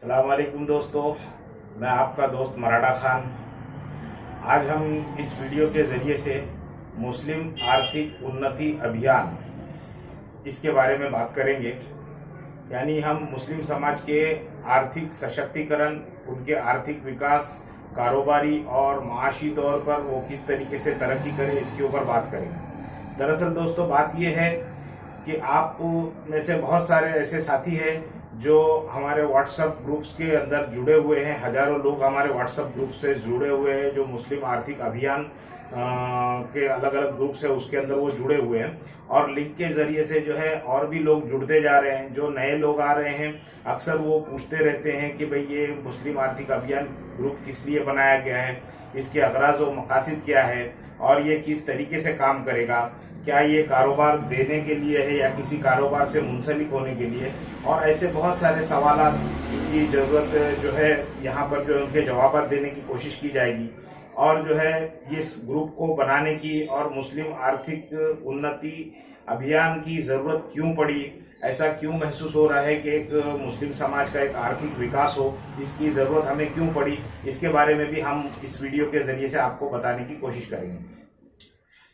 अस्सलाम वालेकुम दोस्तों, मैं आपका दोस्त मराठा खान। आज हम इस वीडियो के ज़रिए से मुस्लिम आर्थिक उन्नति अभियान इसके बारे में बात करेंगे। यानी हम मुस्लिम समाज के आर्थिक सशक्तिकरण, उनके आर्थिक विकास, कारोबारी और माशी तौर पर वो किस तरीके से तरक्की करें, इसके ऊपर बात करेंगे। दरअसल दोस्तों बात ये है कि आप में से बहुत सारे ऐसे साथी हैं जो हमारे व्हाट्सएप ग्रुप्स के अंदर जुड़े हुए हैं। हजारों लोग हमारे व्हाट्सएप ग्रुप से जुड़े हुए हैं जो मुस्लिम आर्थिक अभियान के अलग अलग ग्रुप्स है उसके अंदर वो जुड़े हुए हैं, और लिंक के जरिए से जो है और भी लोग जुड़ते जा रहे हैं। जो नए लोग आ रहे हैं अक्सर वो पूछते रहते हैं कि भाई ये मुस्लिम आर्थिक अभियान ग्रुप किस लिए बनाया गया है, इसके अगराज व मकासद क्या है और ये किस तरीके से काम करेगा, क्या ये कारोबार देने के लिए है या किसी कारोबार से मुंसलिक होने के लिए। और ऐसे बहुत सारे सवाल की जरूरत जो है यहाँ पर जो उनके जवाब देने की कोशिश की जाएगी। और जो है इस ग्रुप को बनाने की और मुस्लिम आर्थिक उन्नति अभियान की ज़रूरत क्यों पड़ी, ऐसा क्यों महसूस हो रहा है कि एक मुस्लिम समाज का एक आर्थिक विकास हो, इसकी ज़रूरत हमें क्यों पड़ी, इसके बारे में भी हम इस वीडियो के ज़रिए से आपको बताने की कोशिश करेंगे।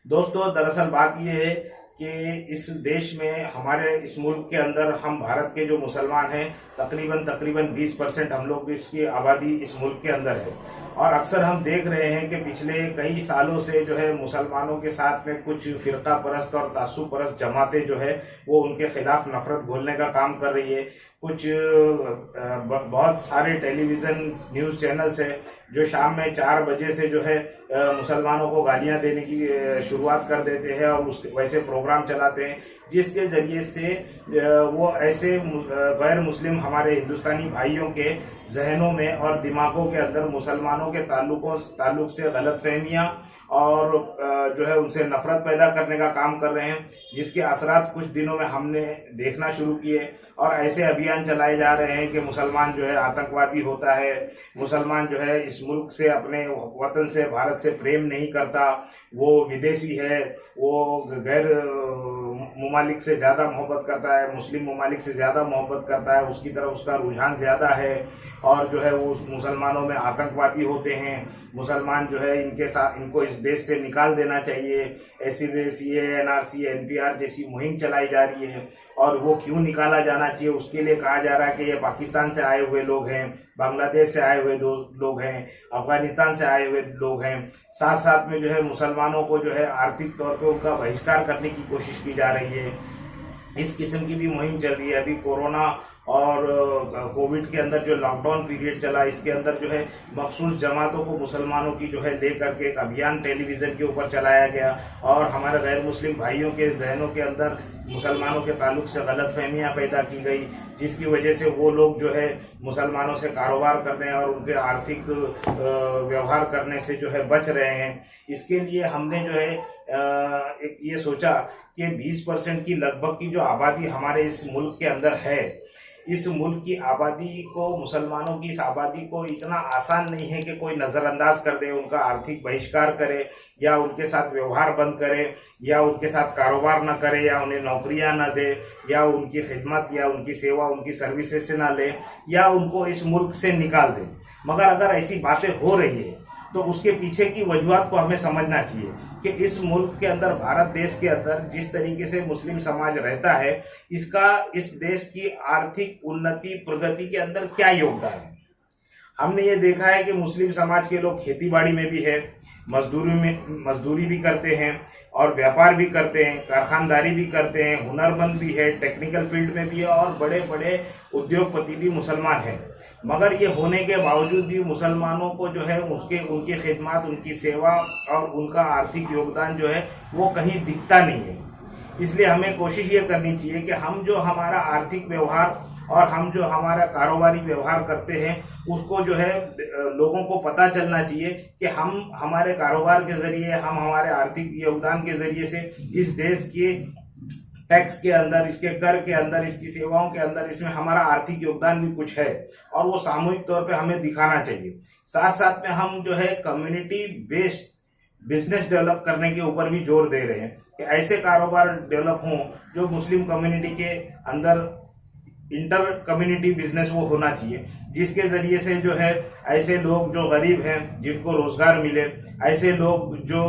दोस्तों दरअसल बात यह है कि इस देश में, हमारे इस मुल्क के अंदर, हम भारत के जो मुसलमान हैं तकरीबन 20% हम लोग इसकी आबादी इस मुल्क के अंदर है। और अक्सर हम देख रहे हैं कि पिछले कई सालों से जो है मुसलमानों के साथ में कुछ फिरका परस्त और तासुब परस्त जमातें जो है वो उनके खिलाफ नफरत घोलने का काम कर रही है। कुछ बहुत सारे टेलीविज़न न्यूज़ चैनल्स हैं जो शाम में 4 बजे से जो है मुसलमानों को गालियां देने की शुरुआत कर देते हैं और उस वैसे प्रोग्राम चलाते हैं जिसके ज़रिए से वो ऐसे गैर मुस्लिम हमारे हिंदुस्तानी भाइयों के जहनों में और दिमागों के अंदर मुसलमानों के ताल्लुक से गलतफहमियां और जो है उनसे नफरत पैदा करने का काम कर रहे हैं, जिसके असरात कुछ दिनों में हमने देखना शुरू किए। और ऐसे अभियान चलाए जा रहे हैं कि मुसलमान जो है आतंकवादी होता है, मुसलमान जो है इस मुल्क से, अपने वतन से, भारत से प्रेम नहीं करता, वो विदेशी है, वो गैर ममालिक से ज़्यादा मोहब्बत करता है, मुस्लिम ममालिक से ज़्यादा मोहब्बत करता है, उसकी तरफ उसका रुझान ज़्यादा है, और जो है वो मुसलमानों में आतंकवादी होते हैं। मुसलमान जो है इनको इस देश से निकाल देना चाहिए। सीए, एनआरसी, एनपीआर जैसी मुहिम चलाई जा रही है। और वो क्यों निकाला जाना चाहिए उसके लिए कहा जा रहा है कि ये पाकिस्तान से आए हुए लोग हैं, बांग्लादेश से आए हुए लोग हैं, अफगानिस्तान से आए हुए लोग हैं। साथ साथ में जो है मुसलमानों को जो है आर्थिक तौर पे उनका बहिष्कार करने की कोशिश की जा रही है। इस किस्म की भी मुहिम चल रही है। अभी कोरोना और कोविड के अंदर जो लॉकडाउन पीरियड चला, इसके अंदर जो है मखसूस जमातों को मुसलमानों की जो है लेकर के एक अभियान टेलीविज़न के ऊपर चलाया गया और हमारे गैर मुस्लिम भाइयों के जहनों के अंदर मुसलमानों के ताल्लुक से गलतफहमियां पैदा की गई, जिसकी वजह से वो लोग जो है मुसलमानों से कारोबार करने और उनके आर्थिक व्यवहार करने से जो है बच रहे हैं। इसके लिए हमने जो है एक ये सोचा कि 20% की लगभग की जो आबादी हमारे इस मुल्क के अंदर है, इस मुल्क की आबादी को, मुसलमानों की इस आबादी को इतना आसान नहीं है कि कोई नज़रअंदाज कर दे, उनका आर्थिक बहिष्कार करे या उनके साथ व्यवहार बंद करे या उनके साथ कारोबार न करे या उन्हें नौकरियां न दे या उनकी खिदमत या उनकी सेवा, उनकी सर्विसेज से न ले या उनको इस मुल्क से निकाल दे। मगर अगर ऐसी बातें हो रही है तो उसके पीछे की वजूहत को हमें समझना चाहिए कि इस मुल्क के अंदर, भारत देश के अंदर जिस तरीके से मुस्लिम समाज रहता है, इसका इस देश की आर्थिक उन्नति, प्रगति के अंदर क्या योगदान है। हमने ये देखा है कि मुस्लिम समाज के लोग खेती बाड़ी में भी है, मजदूरी भी करते हैं और व्यापार भी करते हैं, कारखानदारी भी करते हैं, हुनरमंद भी है, टेक्निकल फील्ड में भी है और बड़े बड़े उद्योगपति भी मुसलमान हैं। मगर ये होने के बावजूद भी मुसलमानों को जो है उनकी खिदमत, उनकी सेवा और उनका आर्थिक योगदान जो है वो कहीं दिखता नहीं है। इसलिए हमें कोशिश ये करनी चाहिए कि हम जो हमारा आर्थिक व्यवहार और हम जो हमारा कारोबारी व्यवहार करते हैं उसको जो है लोगों को पता चलना चाहिए कि हम हमारे कारोबार के जरिए, हम हमारे आर्थिक योगदान के जरिए से इस देश के टैक्स के अंदर, इसके कर के अंदर, इसकी सेवाओं के अंदर, इसमें हमारा आर्थिक योगदान भी कुछ है और वो सामूहिक तौर पे हमें दिखाना चाहिए। साथ साथ में हम जो है कम्युनिटी बेस्ड बिजनेस डेवलप करने के ऊपर भी जोर दे रहे हैं कि ऐसे कारोबार डेवलप हों जो मुस्लिम कम्युनिटी के अंदर इंटर कम्युनिटी बिजनेस वो होना चाहिए, जिसके जरिए से जो है ऐसे लोग जो गरीब हैं जिनको रोजगार मिले, ऐसे लोग जो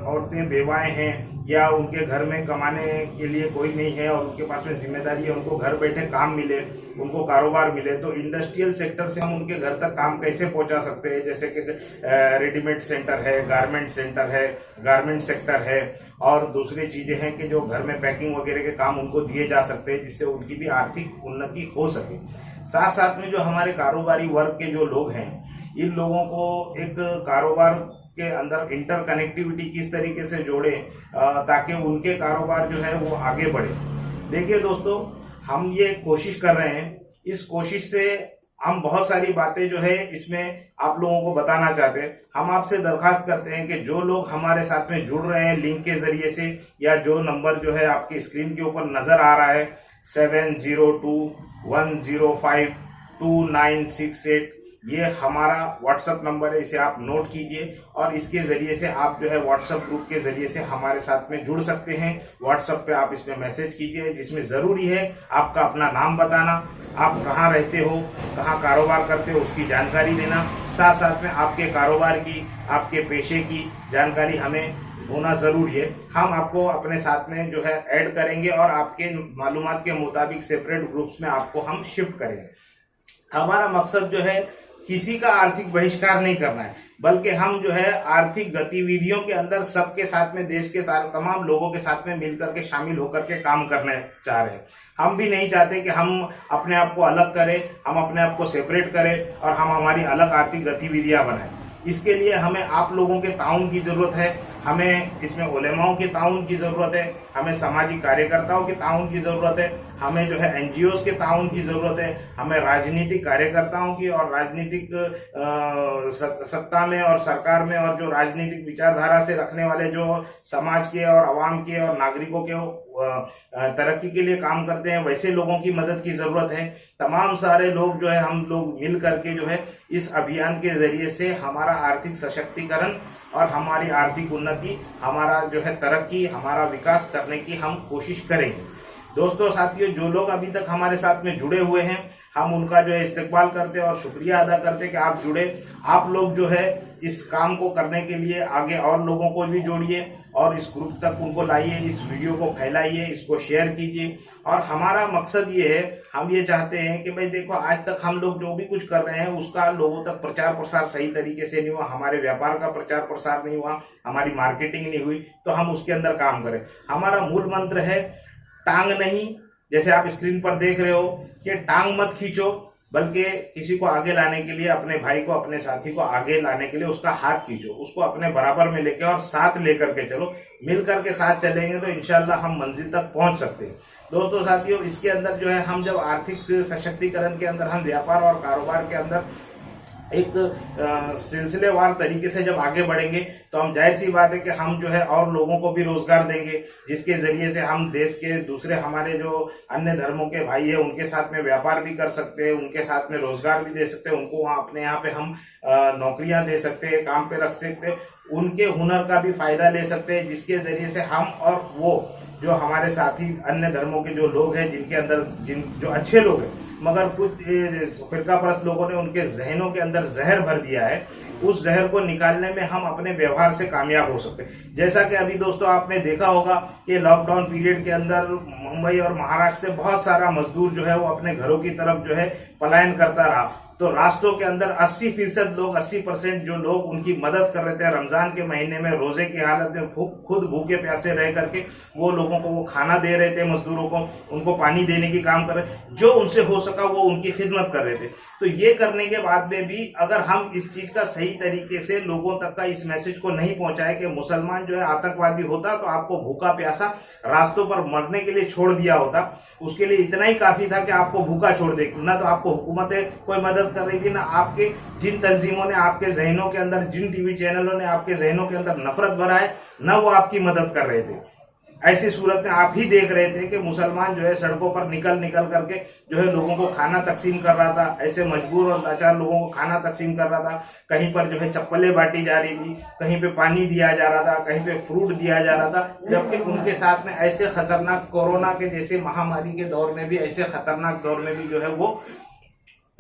औरतें बेवाएं हैं या उनके घर में कमाने के लिए कोई नहीं है और उनके पास में जिम्मेदारी है, उनको घर बैठे काम मिले, उनको कारोबार मिले। तो इंडस्ट्रियल सेक्टर से हम उनके घर तक काम कैसे पहुंचा सकते हैं, जैसे कि रेडीमेड सेंटर है, गारमेंट सेंटर है, गारमेंट सेक्टर है, और दूसरी चीजें हैं कि जो घर में पैकिंग वगैरह के काम उनको दिए जा सकते हैं, जिससे उनकी भी आर्थिक उन्नति हो सके। साथ साथ में जो हमारे कारोबारी वर्ग के जो लोग हैं, इन लोगों को एक कारोबार के अंदर इंटर कनेक्टिविटी किस तरीके से जोड़े ताकि उनके कारोबार जो है वो आगे बढ़े। देखिए दोस्तों, हम ये कोशिश कर रहे हैं, इस कोशिश से हम बहुत सारी बातें जो है इसमें आप लोगों को बताना चाहते हैं। हम आपसे दरखास्त करते हैं कि जो लोग हमारे साथ में जुड़ रहे हैं लिंक के जरिए से, या जो नंबर जो है आपकी स्क्रीन के ऊपर नजर आ रहा है 7021052968, ये हमारा व्हाट्सएप नंबर है, इसे आप नोट कीजिए और इसके जरिए से आप जो है व्हाट्सएप ग्रुप के जरिए से हमारे साथ में जुड़ सकते हैं। व्हाट्सएप पे आप इसमें मैसेज कीजिए, जिसमें जरूरी है आपका अपना नाम बताना, आप कहाँ रहते हो, कहाँ कारोबार करते हो, उसकी जानकारी देना, साथ साथ में आपके कारोबार की, आपके पेशे की जानकारी हमें होना जरूरी है। हम आपको अपने साथ में जो है ऐड करेंगे और आपके मालूमात के मुताबिक सेपरेट ग्रुप्स में आपको हम शिफ्ट करेंगे। हमारा मकसद जो है किसी का आर्थिक बहिष्कार नहीं करना है, बल्कि हम जो है आर्थिक गतिविधियों के अंदर सबके साथ में, देश के तमाम लोगों के साथ में मिलकर के, शामिल होकर के काम करने चाह रहे हैं। हम भी नहीं चाहते कि हम अपने आप को अलग करें, हम अपने आप को सेपरेट करें और हम हमारी अलग आर्थिक गतिविधियां बनाएं। इसके लिए हमें आप लोगों के ताउन की जरूरत है, हमें इसमें उलेमाओं के ताउन की जरूरत है, हमें सामाजिक कार्यकर्ताओं के ताउन की जरूरत है, हमें जो है एनजीओज के ताउन की जरूरत है, हमें राजनीतिक कार्यकर्ताओं की और राजनीतिक सत्ता में और सरकार में और जो राजनीतिक विचारधारा से रखने वाले जो समाज के और आवाम के और नागरिकों के तरक्की के लिए काम करते हैं, वैसे लोगों की मदद की जरूरत है। तमाम सारे लोग जो है, हम लोग मिल करके जो है इस अभियान के जरिए से हमारा आर्थिक सशक्तिकरण और हमारी आर्थिक उन्नति, हमारा जो है तरक्की, हमारा विकास करने की हम कोशिश करेंगे। दोस्तों साथियों, जो लोग अभी तक हमारे साथ में जुड़े हुए हैं, हम उनका जो है इस्तेकबाल करते हैं और शुक्रिया अदा करते हैं कि आप जुड़े। आप लोग जो है इस काम को करने के लिए आगे और लोगों को भी जोड़िए और इस ग्रुप तक उनको लाइए, इस वीडियो को फैलाइए, इसको शेयर कीजिए। और हमारा मकसद ये है, हम ये चाहते हैं कि भाई देखो, आज तक हम लोग जो भी कुछ कर रहे हैं उसका लोगों तक प्रचार प्रसार सही तरीके से नहीं हुआ, हमारे व्यापार का प्रचार प्रसार नहीं हुआ, हमारी मार्केटिंग नहीं हुई, तो हम उसके अंदर काम करें। हमारा मूल मंत्र है टांग नहीं, जैसे आप स्क्रीन पर देख रहे हो कि टांग मत खींचो, बल्कि किसी को आगे लाने के लिए, अपने भाई को, अपने साथी को आगे लाने के लिए उसका हाथ खींचो, उसको अपने बराबर में लेके और साथ लेकर के चलो। मिल करके साथ चलेंगे तो इंशाल्लाह हम मंजिल तक पहुंच सकते हैं। दोस्तों साथियों, इसके अंदर जो है हम जब आर्थिक सशक्तिकरण के अंदर, हम व्यापार और कारोबार के अंदर एक सिलसिलेवार तरीके से जब आगे बढ़ेंगे, तो हम जाहिर सी बात है कि हम जो है और लोगों को भी रोजगार देंगे, जिसके जरिए से हम देश के दूसरे हमारे जो अन्य धर्मों के भाई है उनके साथ में व्यापार भी कर सकते हैं, उनके साथ में रोजगार भी दे सकते हैं, उनको वहाँ अपने यहाँ पे हम नौकरियां दे सकते हैं, काम पे रख सकते हैं, उनके हुनर का भी फायदा ले सकते हैं, जिसके जरिए से हम और वो जो हमारे साथी अन्य धर्मों के जो लोग हैं, जिनके अंदर जो अच्छे लोग हैं, मगर कुछ फिरका परस्त लोगों ने उनके जहनों के अंदर जहर भर दिया है, उस जहर को निकालने में हम अपने व्यवहार से कामयाब हो सकते हैं। जैसा कि अभी दोस्तों आपने देखा होगा कि लॉकडाउन पीरियड के अंदर मुंबई और महाराष्ट्र से बहुत सारा मजदूर जो है वो अपने घरों की तरफ जो है पलायन करता रहा, तो राष्ट्रों के अंदर 80% लोग, 80% जो लोग उनकी मदद कर रहे थे रमजान के महीने में, रोजे की हालत में खुद भूखे प्यासे रह करके वो लोगों को वो खाना दे रहे थे, मजदूरों को उनको पानी देने की काम कर रहे, जो उनसे हो सका वो उनकी खिदमत कर रहे थे। तो ये करने के बाद में भी अगर हम इस चीज का सही तरीके से लोगों तक का इस मैसेज को नहीं पहुंचाए कि मुसलमान जो है आतंकवादी होता तो आपको भूखा प्यासा रास्तों पर मरने के लिए छोड़ दिया होता, उसके लिए इतना ही काफी था कि आपको भूखा छोड़ दे, ना तो आपको हुकूमतें कोई मदद कर रही थी, ना आपके जिन तंजीमों ने आपके जहनों के अंदर, जिन टीवी चैनलों ने आपके जहनों के अंदर नफरत भरा है, ना वो आपकी मदद कर रहे थे। ऐसी सूरत में आप ही देख रहे थे कि मुसलमान जो है सड़कों पर निकल करके जो है लोगों को खाना तकसीम कर रहा था, ऐसे मजबूर और लाचार लोगों को खाना तकसीम कर रहा था। कहीं पर जो है चप्पलें बांटी जा रही थी, कहीं पे पानी दिया जा रहा था, कहीं पे फ्रूट दिया जा रहा था, जबकि उनके साथ में ऐसे खतरनाक कोरोना के जैसे महामारी के दौर में भी, ऐसे खतरनाक दौर में भी जो है वो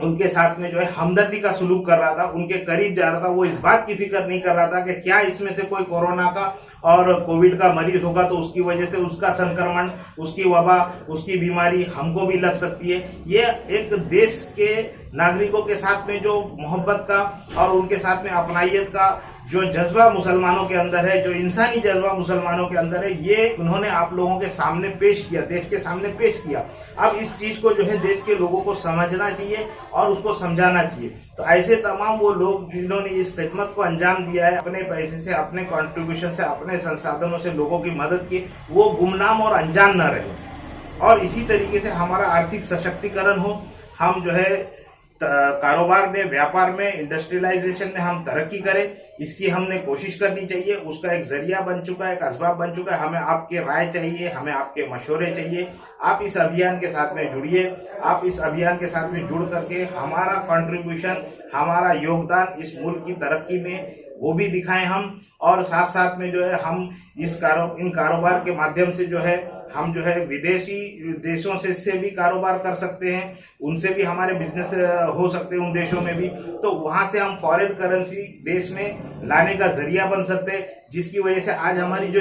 उनके साथ में जो है हमदर्दी का सुलूक कर रहा था, उनके करीब जा रहा था। वो इस बात की फिक्र नहीं कर रहा था कि क्या इसमें से कोई कोरोना का और कोविड का मरीज होगा तो उसकी वजह से उसका संक्रमण, उसकी वबा, उसकी बीमारी हमको भी लग सकती है। ये एक देश के नागरिकों के साथ में जो मोहब्बत का और उनके साथ में अपनाइयत का जो जज्बा मुसलमानों के अंदर है, जो इंसानी जज्बा मुसलमानों के अंदर है, ये उन्होंने आप लोगों के सामने पेश किया, देश के सामने पेश किया। अब इस चीज को जो है देश के लोगों को समझना चाहिए और उसको समझाना चाहिए। तो ऐसे तमाम वो लोग जिन्होंने इस खिदमत को अंजाम दिया है, अपने पैसे से, अपने कंट्रीब्यूशन से, अपने संसाधनों से लोगों की मदद की, वो गुमनाम और अनजान न रहे और इसी तरीके से हमारा आर्थिक सशक्तिकरण हो। हम जो है कारोबार में, व्यापार में, इंडस्ट्रियलाइजेशन में हम तरक्की करें, इसकी हमने कोशिश करनी चाहिए। उसका एक जरिया बन चुका है, एक असबाब बन चुका है। हमें आपके राय चाहिए, हमें आपके मशवरे चाहिए। आप इस अभियान के साथ में जुड़िए। आप इस अभियान के साथ में जुड़ करके हमारा कंट्रीब्यूशन, हमारा योगदान इस मुल्क की तरक्की में वो भी दिखाएं हम, और साथ साथ में जो है हम इन कारोबार के माध्यम से जो है हम जो है विदेशी देशों से भी कारोबार कर सकते हैं, उनसे भी हमारे बिजनेस हो सकते हैं उन देशों में भी। तो वहां से हम फॉरेन करेंसी देश में लाने का जरिया बन सकते हैं, जिसकी वजह से आज हमारी जो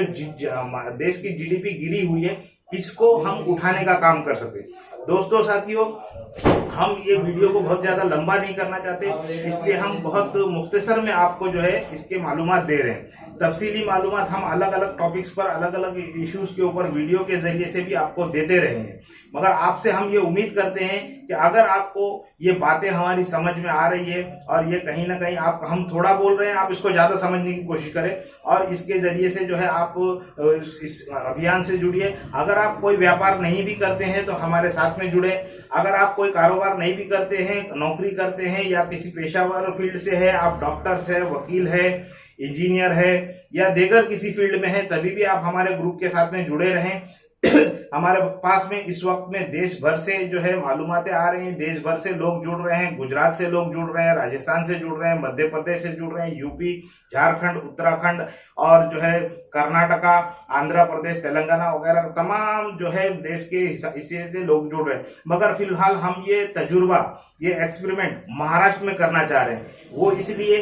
देश की जीडीपी गिरी हुई है, इसको हम उठाने का काम कर सकते हैं। दोस्तों, साथियों, हम ये वीडियो को बहुत ज्यादा लंबा नहीं करना चाहते, इसलिए हम बहुत मुख्तसर में आपको जो है इसके मालूमात दे रहे हैं। तफसीली मालूमात हम अलग अलग टॉपिक्स पर, अलग अलग इश्यूज के ऊपर वीडियो के जरिए से भी आपको देते रहेंगे। मगर आपसे हम ये उम्मीद करते हैं कि अगर आपको ये बातें हमारी समझ में आ रही है और ये कहीं ना कहीं हम थोड़ा बोल रहे हैं, आप इसको ज्यादा समझने की कोशिश करें और इसके जरिए से जो है आप इस अभियान से जुड़िए। अगर आप कोई व्यापार नहीं भी करते हैं तो हमारे साथ में जुड़े। अगर आप कोई कारोबार नहीं भी करते हैं, नौकरी करते हैं या किसी पेशावर फील्ड से है, आप डॉक्टर है, वकील है, इंजीनियर है या दीगर किसी फील्ड में है, तभी भी आप हमारे ग्रुप के साथ में जुड़े रहें। हमारे पास में इस वक्त में देश भर से जो है मालूमातें आ रही हैं, देश भर से लोग जुड़ रहे हैं, गुजरात से लोग जुड़ रहे हैं, राजस्थान से जुड़ रहे हैं, मध्य प्रदेश से जुड़ रहे हैं, यूपी, झारखंड, उत्तराखंड और जो है कर्नाटका, आंध्र प्रदेश, तेलंगाना वगैरह तमाम जो है देश के हिस्से से लोग जुड़ रहे हैं। मगर फिलहाल हम ये तजुर्बा, ये एक्सपेरिमेंट महाराष्ट्र में करना चाह रहे हैं। वो इसलिए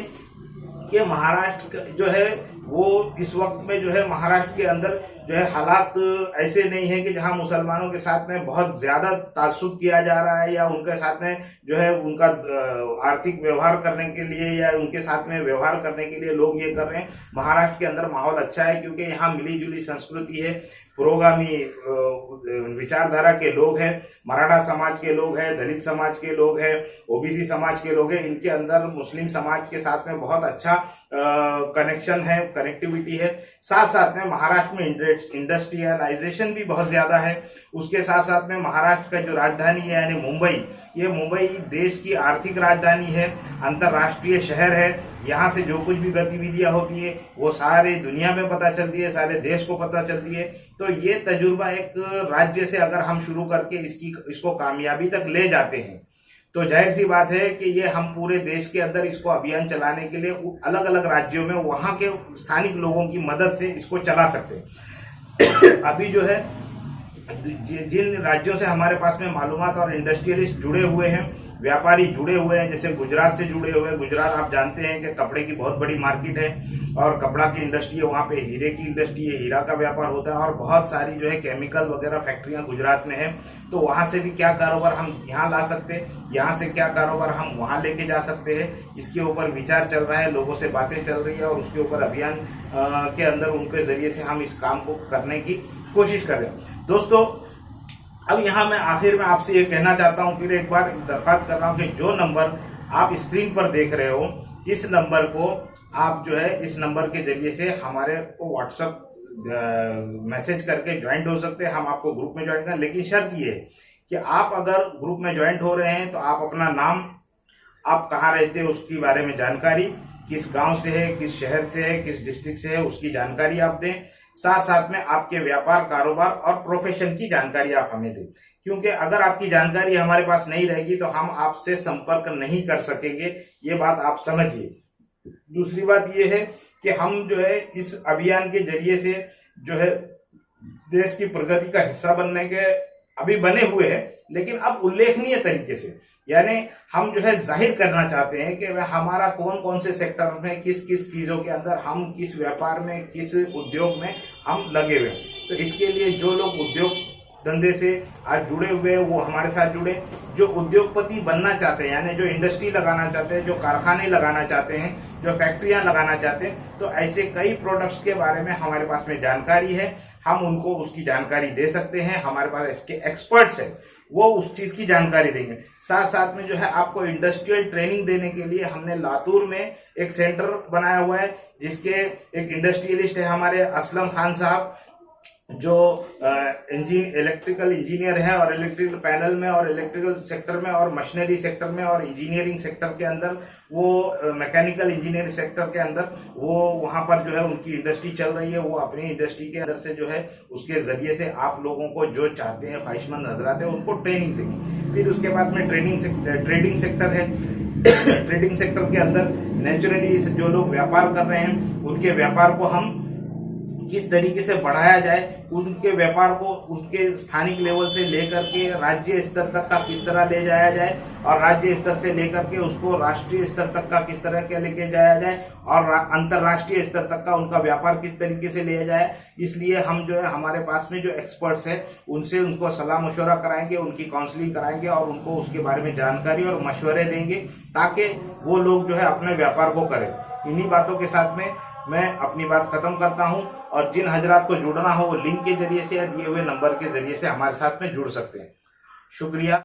कि महाराष्ट्र जो है वो इस वक्त में जो है महाराष्ट्र के अंदर जो है हालात ऐसे नहीं है कि जहां मुसलमानों के साथ में बहुत ज्यादा तासुब किया जा रहा है या उनके साथ में जो है उनका आर्थिक व्यवहार करने के लिए या उनके साथ में व्यवहार करने के लिए लोग ये कर रहे हैं। महाराष्ट्र के अंदर माहौल अच्छा है क्योंकि यहाँ मिली जुली संस्कृति है, पुरोगामी विचारधारा के लोग हैं, मराठा समाज के लोग हैं, दलित समाज के लोग हैं, ओबीसी समाज के लोग हैं। इनके अंदर मुस्लिम समाज के साथ में बहुत अच्छा कनेक्शन है, कनेक्टिविटी है। साथ साथ में महाराष्ट्र में इंडस्ट्रियलाइजेशन भी बहुत ज्यादा है। उसके साथ साथ में महाराष्ट्र का जो राजधानी है यानी मुंबई, ये मुंबई देश की आर्थिक राजधानी है, अंतर्राष्ट्रीय शहर है। यहाँ से जो कुछ भी गतिविधियां होती है वो सारे दुनिया में पता चलती है, सारे देश को पता चलती है। तो ये तजुर्बा एक राज्य से अगर हम शुरू करके इसको कामयाबी तक ले जाते हैं तो जाहिर सी बात है कि ये हम पूरे देश के अंदर इसको अभियान चलाने के लिए अलग अलग राज्यों में वहां के स्थानिक लोगों की मदद से इसको चला सकते हैं। अभी जो है जिन राज्यों से हमारे पास में मालूमात और इंडस्ट्रियलिस्ट जुड़े हुए हैं, व्यापारी जुड़े हुए हैं, जैसे गुजरात से जुड़े हुए हैं। गुजरात आप जानते हैं कि कपड़े की बहुत बड़ी मार्केट है और कपड़ा की इंडस्ट्री है, वहाँ पे हीरे की इंडस्ट्री है, हीरा का व्यापार होता है और बहुत सारी जो है केमिकल वगैरह फैक्ट्रियां गुजरात में है। तो वहाँ से भी क्या कारोबार हम यहाँ ला सकते हैं, यहाँ से क्या कारोबार हम वहाँ लेके जा सकते हैं, इसके ऊपर विचार चल रहा है, लोगों से बातें चल रही है और उसके ऊपर अभियान के अंदर उनके जरिए से हम इस काम को करने की कोशिश कर रहे हैं। दोस्तों, अब यहाँ मैं आखिर में आपसे ये कहना चाहता हूँ, फिर एक बार दरख्वास्त कर रहा हूँ कि जो नंबर आप स्क्रीन पर देख रहे हो, इस नंबर को आप जो है इस नंबर के जरिए से हमारे को व्हाट्सएप मैसेज करके ज्वाइंट हो सकते हैं। हम आपको ग्रुप में ज्वाइन करें, लेकिन शर्त ये है कि आप अगर ग्रुप में ज्वाइंट हो रहे हैं तो आप अपना नाम, आप कहाँ रहते हैं उसकी बारे में जानकारी, किस गांव से है, किस शहर से है, किस डिस्ट्रिक्ट से है, उसकी जानकारी आप दें। साथ साथ में आपके व्यापार, कारोबार और प्रोफेशन की जानकारी आप हमें दें, क्योंकि अगर आपकी जानकारी हमारे पास नहीं रहेगी तो हम आपसे संपर्क नहीं कर सकेंगे, ये बात आप समझिए। दूसरी बात ये है कि हम जो है इस अभियान के जरिए से जो है देश की प्रगति का हिस्सा बनने के अभी बने हुए हैं, लेकिन अब उल्लेखनीय तरीके से, यानी हम जो है जाहिर करना चाहते हैं कि हमारा कौन कौन से सेक्टर में किस किस चीजों के अंदर हम किस व्यापार में किस उद्योग में हम लगे हुए हैं। तो इसके लिए जो लोग उद्योग धंधे से आज जुड़े हुए हैं वो हमारे साथ जुड़े, जो उद्योगपति बनना चाहते हैं यानी जो इंडस्ट्री लगाना चाहते हैं, जो कारखाने लगाना चाहते हैं, जो फैक्ट्रियां लगाना चाहते हैं, तो ऐसे कई प्रोडक्ट्स के बारे में हमारे पास में जानकारी है, हम उनको उसकी जानकारी दे सकते हैं। हमारे पास इसके एक्सपर्ट्स हैं, वो उस चीज की जानकारी देंगे। साथ साथ में जो है आपको इंडस्ट्रियल ट्रेनिंग देने के लिए हमने लातूर में एक सेंटर बनाया हुआ है, जिसके एक इंडस्ट्रियलिस्ट है हमारे असलम खान साहब, जो इलेक्ट्रिकल इंजीनियर है और इलेक्ट्रिकल पैनल में और इलेक्ट्रिकल सेक्टर में और मशीनरी सेक्टर में और इंजीनियरिंग सेक्टर के अंदर, वो मैकेनिकल इंजीनियरिंग सेक्टर के अंदर वो वहां पर जो है उनकी इंडस्ट्री चल रही है। वो अपनी इंडस्ट्री के अंदर से जो है उसके जरिए से आप लोगों को जो चाहते हैं ख्वाहिशमंद हजरात है उनको ट्रेनिंग देंगे। फिर उसके बाद में ट्रेडिंग सेक्टर है। ट्रेडिंग सेक्टर के अंदर नेचुरली जो लोग व्यापार कर रहे हैं उनके व्यापार को हम किस तरीके से बढ़ाया जाए, उनके व्यापार को उनके स्थानिक लेवल से लेकर के राज्य स्तर तक का किस तरह ले जाया जाए और राज्य स्तर से लेकर के उसको राष्ट्रीय स्तर तक का किस तरह के लेके जाया जाए और अंतर्राष्ट्रीय स्तर तक का उनका व्यापार किस तरीके से लिया जाए। इसलिए हम जो है हमारे पास में जो एक्सपर्ट्स हैं उनसे उनको सलाह मशवरा कराएंगे, उनकी काउंसलिंग कराएंगे और उनको उसके बारे में जानकारी और मशवरे देंगे ताकि वो लोग जो है अपने व्यापार को करें। इन्हीं बातों के साथ में मैं अपनी बात खत्म करता हूं और जिन हजरात को जुड़ना हो वो लिंक के जरिए से या दिए हुए नंबर के जरिए से हमारे साथ में जुड़ सकते हैं। शुक्रिया।